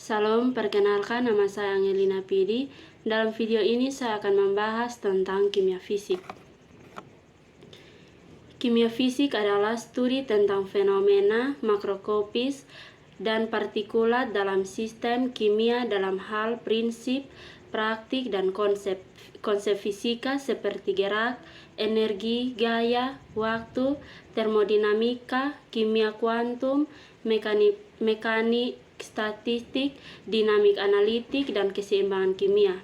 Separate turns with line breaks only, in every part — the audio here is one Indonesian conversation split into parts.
Salam, perkenalkan nama saya Angelina Pidi. Dalam video ini saya akan membahas tentang kimia fisik. Kimia fisik adalah studi tentang fenomena makroskopis dan partikulat dalam sistem kimia dalam hal prinsip, praktik, dan konsep fisika seperti gerak, energi, gaya, waktu, termodinamika, kimia kuantum, mekanik statistik, dinamik analitik, dan keseimbangan kimia.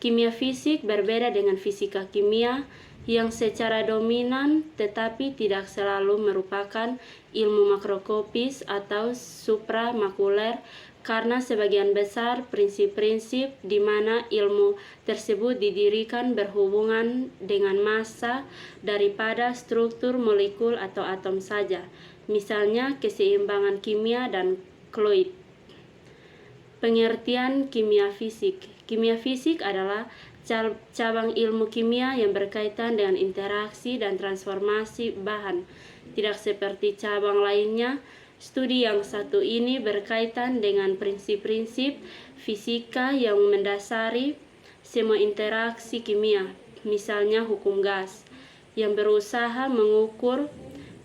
Kimia fisik berbeda dengan fisika kimia yang secara dominan tetapi tidak selalu merupakan ilmu makroskopis atau supramakuler, karena sebagian besar prinsip-prinsip di mana ilmu tersebut didirikan berhubungan dengan massa daripada struktur molekul atau atom saja, misalnya keseimbangan kimia dan Colloid. Pengertian kimia fisik. Kimia fisik adalah cabang ilmu kimia yang berkaitan dengan interaksi dan transformasi bahan. Tidak seperti cabang lainnya, studi yang satu ini berkaitan dengan prinsip-prinsip fisika yang mendasari semua interaksi kimia, misalnya hukum gas, yang berusaha mengukur,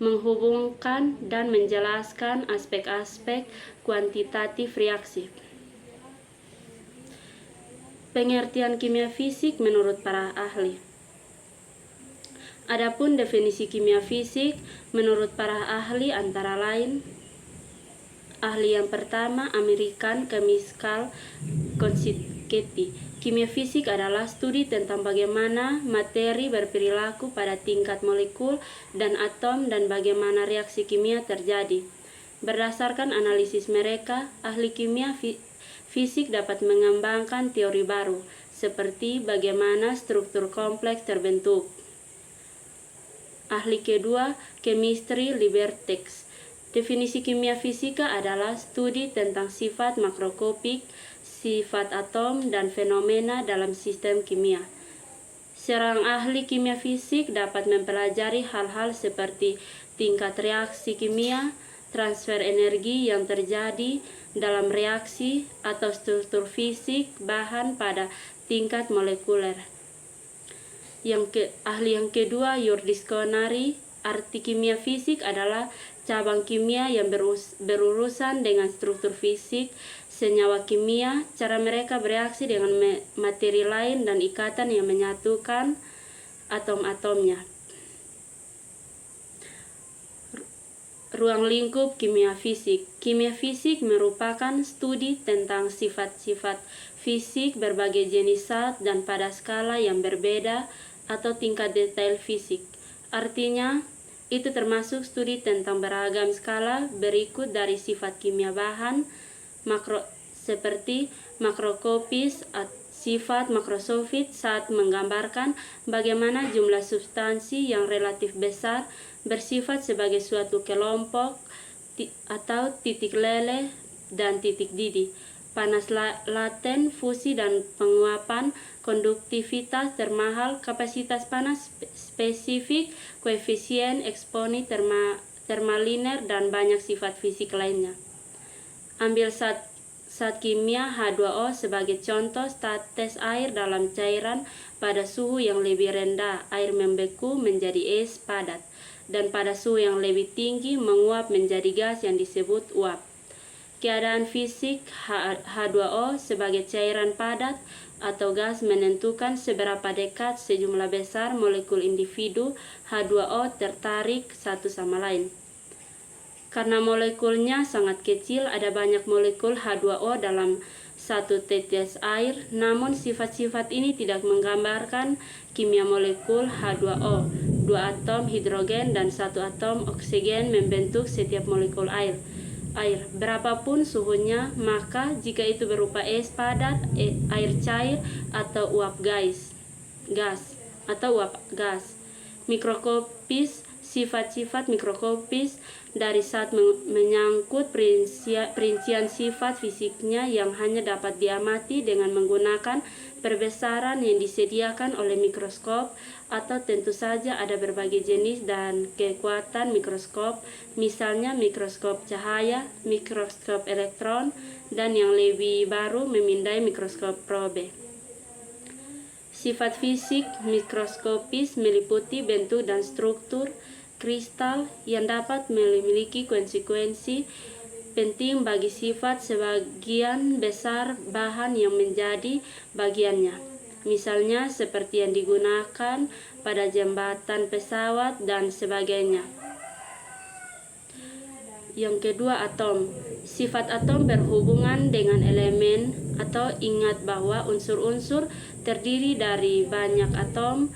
menghubungkan, dan menjelaskan aspek-aspek kuantitatif reaksi. Pengertian kimia fisik menurut para ahli. Adapun definisi kimia fisik menurut para ahli antara lain: ahli yang pertama, American Chemical Society. Kimia fisik adalah studi tentang bagaimana materi berperilaku pada tingkat molekul dan atom dan bagaimana reaksi kimia terjadi. Berdasarkan analisis mereka, ahli kimia fisik dapat mengembangkan teori baru, seperti bagaimana struktur kompleks terbentuk. Ahli kedua, Chemistry Libertex. Definisi kimia fisika adalah studi tentang sifat makroskopik, sifat atom, dan fenomena dalam sistem kimia. Seorang ahli kimia fisik dapat mempelajari hal-hal seperti tingkat reaksi kimia, transfer energi yang terjadi dalam reaksi, atau struktur fisik bahan pada tingkat molekuler. Ahli yang kedua, Urdisconari. Arti kimia fisik adalah cabang kimia yang berurusan dengan struktur fisik senyawa kimia, cara mereka bereaksi dengan materi lain, dan ikatan yang menyatukan atom-atomnya. Ruang lingkup kimia fisik. Kimia fisik merupakan studi tentang sifat-sifat fisik berbagai jenis zat dan pada skala yang berbeda atau tingkat detail fisik. Artinya, itu termasuk studi tentang beragam skala berikut dari sifat kimia bahan, seperti makroskopis, sifat makrosofit saat menggambarkan bagaimana jumlah substansi yang relatif besar bersifat sebagai suatu kelompok atau titik leleh dan titik didih, panas laten, fusi dan penguapan, konduktivitas termahal, kapasitas panas spesifik, koefisien eksponsi termaliner, dan banyak sifat fisik lainnya. Ambil zat kimia H2O sebagai contoh. Status air dalam cairan pada suhu yang lebih rendah, air membeku menjadi es padat, dan pada suhu yang lebih tinggi menguap menjadi gas yang disebut uap. Keadaan fisik H2O sebagai cairan padat atau gas menentukan seberapa dekat sejumlah besar molekul individu H2O tertarik satu sama lain. Karena molekulnya sangat kecil, ada banyak molekul H2O dalam satu tetes air, namun sifat-sifat ini tidak menggambarkan kimia molekul H2O. 2 atom hidrogen dan 1 atom oksigen membentuk setiap molekul air. Berapapun suhunya, maka jika itu berupa es padat, air cair, atau uap gas. Mikroskopis, sifat-sifat mikroskopis dari saat menyangkut perincian sifat fisiknya yang hanya dapat diamati dengan menggunakan perbesaran yang disediakan oleh mikroskop, atau tentu saja ada berbagai jenis dan kekuatan mikroskop, misalnya mikroskop cahaya, mikroskop elektron, dan yang lebih baru memindai mikroskop probe. Sifat fisik mikroskopis meliputi bentuk dan struktur kristal yang dapat memiliki konsekuensi penting bagi sifat sebagian besar bahan yang menjadi bagiannya, misalnya seperti yang digunakan pada jembatan pesawat dan sebagainya. Yang kedua, atom. Sifat atom berhubungan dengan elemen, atau ingat bahwa unsur-unsur terdiri dari banyak atom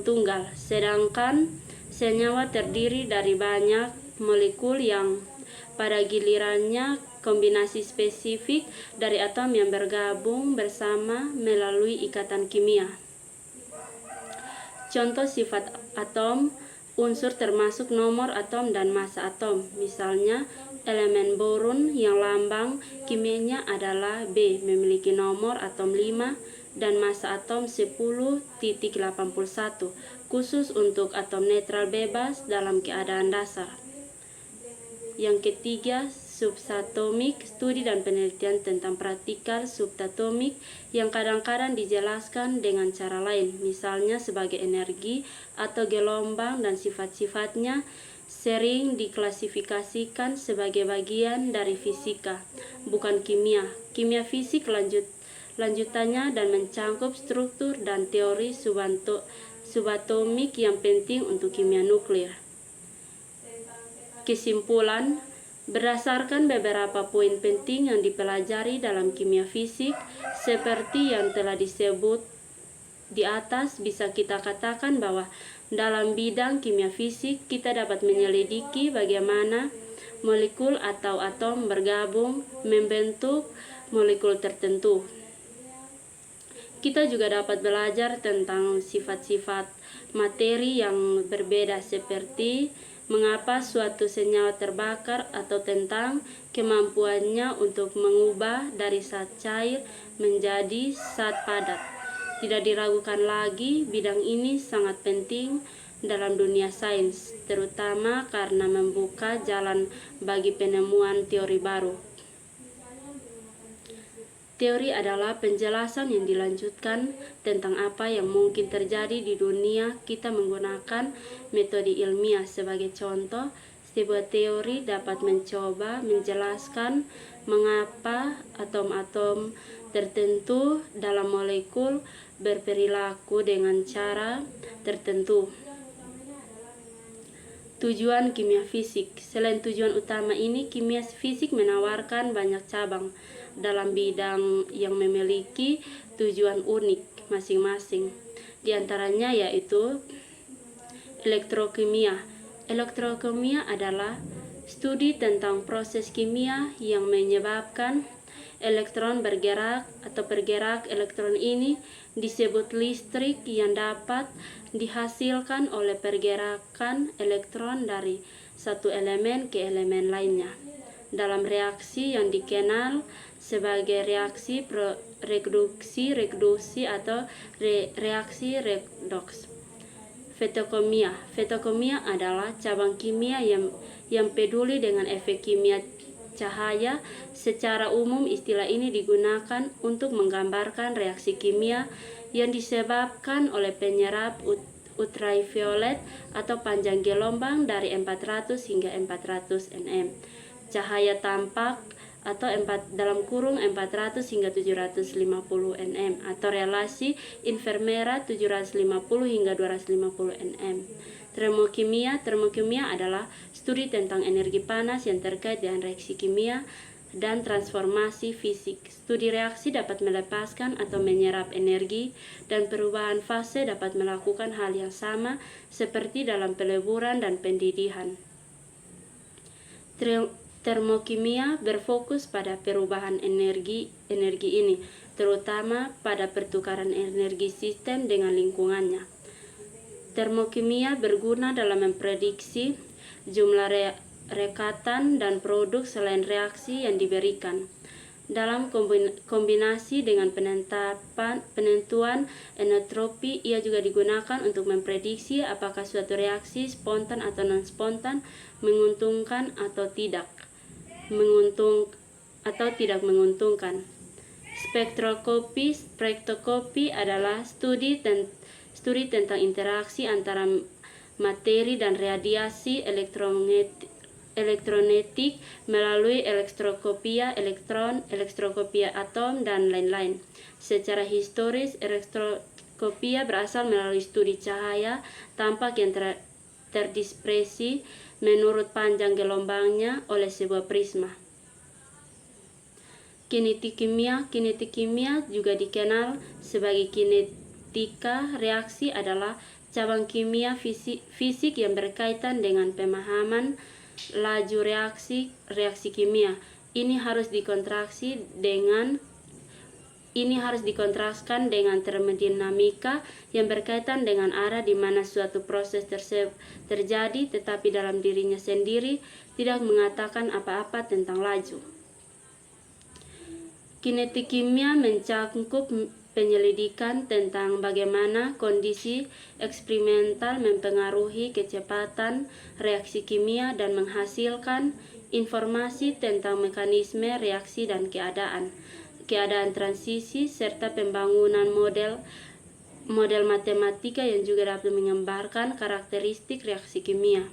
tunggal, sedangkan senyawa terdiri dari banyak molekul yang pada gilirannya kombinasi spesifik dari atom yang bergabung bersama melalui ikatan kimia. Contoh sifat atom unsur termasuk nomor atom dan massa atom. Misalnya, elemen boron yang lambang kimianya adalah B memiliki nomor atom 5 dan massa atom 10.81, khusus untuk atom netral bebas dalam keadaan dasar. Yang ketiga, subatomik, studi dan penelitian tentang partikel subatomik yang kadang-kadang dijelaskan dengan cara lain, misalnya sebagai energi atau gelombang, dan sifat-sifatnya sering diklasifikasikan sebagai bagian dari fisika, bukan kimia. Kimia fisik lanjutannya dan mencangkup struktur dan teori subatomik yang penting untuk kimia nuklir. Kesimpulan, berdasarkan beberapa poin penting yang dipelajari dalam kimia fisik, seperti yang telah disebut di atas, bisa kita katakan bahwa dalam bidang kimia fisik kita dapat menyelidiki bagaimana molekul atau atom bergabung membentuk molekul tertentu. Kita juga dapat belajar tentang sifat-sifat materi yang berbeda, seperti mengapa suatu senyawa terbakar, atau tentang kemampuannya untuk mengubah dari zat cair menjadi zat padat. Tidak diragukan lagi, bidang ini sangat penting dalam dunia sains, terutama karena membuka jalan bagi penemuan teori baru. Teori adalah penjelasan yang dilanjutkan tentang apa yang mungkin terjadi di dunia kita menggunakan metode ilmiah. Sebagai contoh, sebuah teori dapat mencoba menjelaskan mengapa atom-atom tertentu dalam molekul berperilaku dengan cara tertentu. Tujuan kimia fisik. Selain tujuan utama ini, kimia fisik menawarkan banyak cabang dalam bidang yang memiliki tujuan unik masing-masing. Di antaranya yaitu elektrokimia. Elektrokimia adalah studi tentang proses kimia yang menyebabkan elektron bergerak atau bergerak. Elektron ini disebut listrik yang dapat dihasilkan oleh pergerakan elektron dari satu elemen ke elemen lainnya dalam reaksi yang dikenal sebagai reaksi reduksi atau reaksi redoks. Fotokimia. Fotokimia adalah cabang kimia yang peduli dengan efek kimia cahaya. Secara umum istilah ini digunakan untuk menggambarkan reaksi kimia yang disebabkan oleh penyerap ultraviolet atau panjang gelombang dari 400 hingga 400 nm. Cahaya tampak atau 400 hingga 750 nm atau relasi inframerah 750 hingga 250 nm. Termokimia adalah studi tentang energi panas yang terkait dengan reaksi kimia dan transformasi fisik. Studi reaksi dapat melepaskan atau menyerap energi, dan perubahan fase dapat melakukan hal yang sama seperti dalam peleburan dan pendidikan. Termokimia berfokus pada perubahan energi ini, terutama pada pertukaran energi sistem dengan lingkungannya. Termokimia berguna dalam memprediksi jumlah rekatan dan produk selain reaksi yang diberikan. Dalam kombinasi dengan penentuan enotropi, ia juga digunakan untuk memprediksi apakah suatu reaksi spontan atau non-spontan menguntungkan atau tidak menguntungkan. Spektroskopi adalah studi tentang interaksi antara materi dan radiasi elektromagnetik melalui elektroskopia elektron, elektroskopia atom, dan lain-lain. Secara historis, elektroskopia berasal melalui studi cahaya tampak yang terdispersi menurut panjang gelombangnya oleh sebuah prisma. Kinetik kimia juga dikenal sebagai kinetika reaksi, adalah cabang kimia fisik yang berkaitan dengan pemahaman laju reaksi kimia. Ini harus dikontraskan dengan termodinamika yang berkaitan dengan arah di mana suatu proses terjadi, tetapi dalam dirinya sendiri tidak mengatakan apa-apa tentang laju. Kinetik kimia mencakup penyelidikan tentang bagaimana kondisi eksperimental mempengaruhi kecepatan reaksi kimia dan menghasilkan informasi tentang mekanisme reaksi dan keadaan transisi, serta pembangunan model matematika yang juga dapat menggambarkan karakteristik reaksi kimia.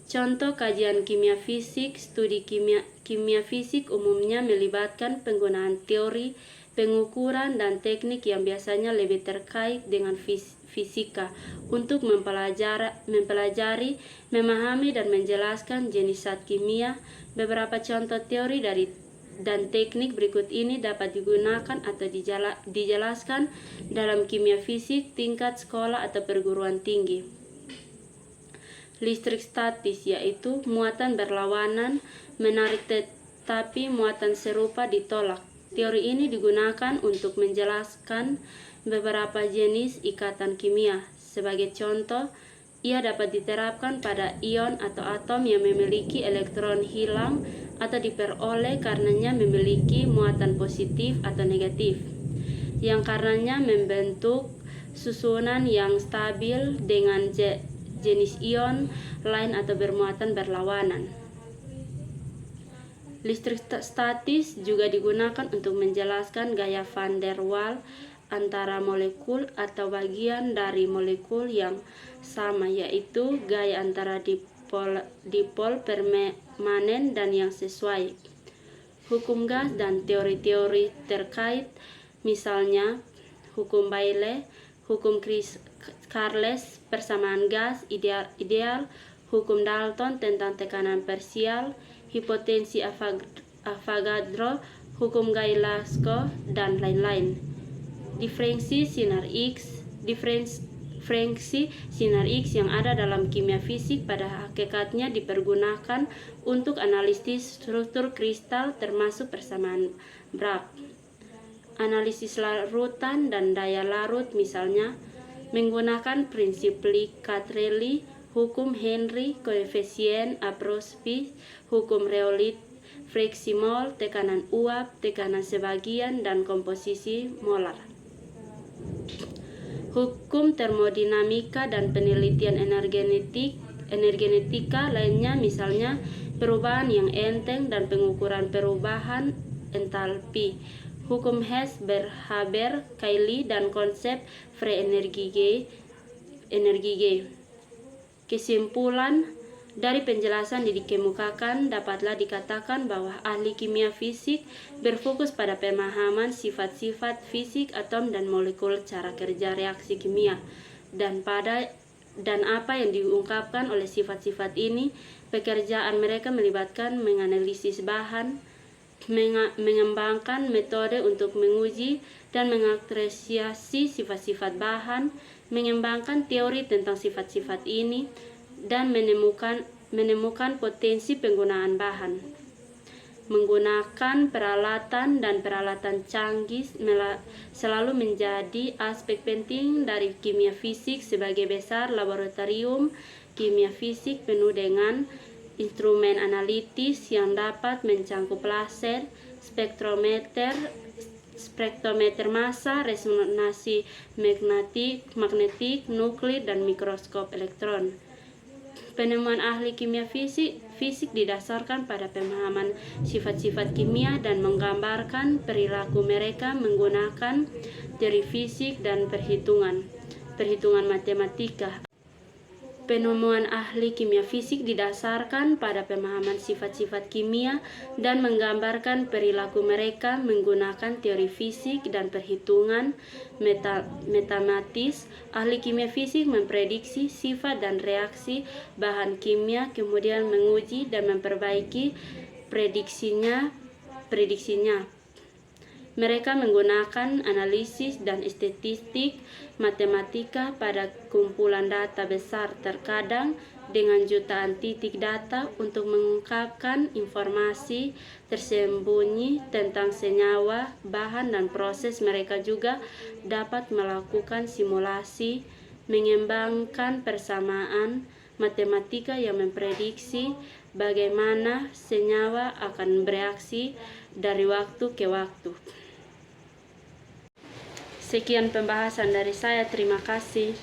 Contoh kajian kimia fisik. Studi kimia fisik umumnya melibatkan penggunaan teori, pengukuran, dan teknik yang biasanya lebih terkait dengan fisika untuk mempelajari, memahami, dan menjelaskan jenis zat kimia. Beberapa contoh teori dan teknik berikut ini dapat digunakan atau dijelaskan dalam kimia fisik tingkat sekolah atau perguruan tinggi. Listrik statis, yaitu muatan berlawanan menarik tetapi muatan serupa ditolak. Teori ini digunakan untuk menjelaskan beberapa jenis ikatan kimia. Sebagai contoh, ia dapat diterapkan pada ion atau atom yang memiliki elektron hilang atau diperoleh karenanya memiliki muatan positif atau negatif, yang karenanya membentuk susunan yang stabil dengan jenis ion lain atau bermuatan berlawanan. Listrik statis juga digunakan untuk menjelaskan gaya van der Waals antara molekul atau bagian dari molekul yang sama, yaitu gaya antara dipol permanen dan yang sesuai. Hukum gas dan teori-teori terkait, misalnya hukum Bayle, hukum Charles, persamaan gas ideal, hukum Dalton tentang tekanan parsial, hipotensi Avogadro, hukum Gay-Lasgow, dan lain-lain. Diferensi sinar X yang ada dalam kimia fisik pada hakikatnya dipergunakan untuk analisis struktur kristal termasuk persamaan Bragg. Analisis larutan dan daya larut misalnya menggunakan prinsip Lee-Catrelli, hukum Henry, koefisien Aprospi, hukum Reolit, friksi mol, tekanan uap, tekanan sebagian, dan komposisi molar. Hukum termodinamika dan penelitian energetika lainnya misalnya perubahan yang enteng dan pengukuran perubahan entalpi, hukum Hess, Haber, Cayley, dan konsep free energi G. Kesimpulan dari penjelasan yang dikemukakan dapatlah dikatakan bahwa ahli kimia fisik berfokus pada pemahaman sifat-sifat fisik atom dan molekul, cara kerja reaksi kimia, dan apa yang diungkapkan oleh sifat-sifat ini. Pekerjaan mereka melibatkan menganalisis bahan, mengembangkan metode untuk menguji dan mengapresiasi sifat-sifat bahan, mengembangkan teori tentang sifat-sifat ini, dan menemukan potensi penggunaan bahan. menggunakan peralatan dan peralatan canggih selalu menjadi aspek penting dari kimia fisik. Sebagai besar laboratorium kimia fisik penuh dengan instrumen analitis yang dapat mencangkup laser, spektrometer massa, resonansi magnetik, nuklir, dan mikroskop elektron. Penemuan ahli kimia fisik didasarkan pada pemahaman sifat-sifat kimia dan menggambarkan perilaku mereka menggunakan teori fisik dan perhitungan matematika. Penemuan ahli kimia fisik didasarkan pada pemahaman sifat-sifat kimia dan menggambarkan perilaku mereka menggunakan teori fisik dan perhitungan matematis. Ahli kimia fisik memprediksi sifat dan reaksi bahan kimia, kemudian menguji dan memperbaiki prediksinya. Mereka menggunakan analisis dan statistik matematika pada kumpulan data besar, terkadang dengan jutaan titik data, untuk mengungkapkan informasi tersembunyi tentang senyawa, bahan, dan proses. Mereka juga dapat melakukan simulasi, mengembangkan persamaan matematika yang memprediksi bagaimana senyawa akan bereaksi dari waktu ke waktu. Sekian pembahasan dari saya, terima kasih.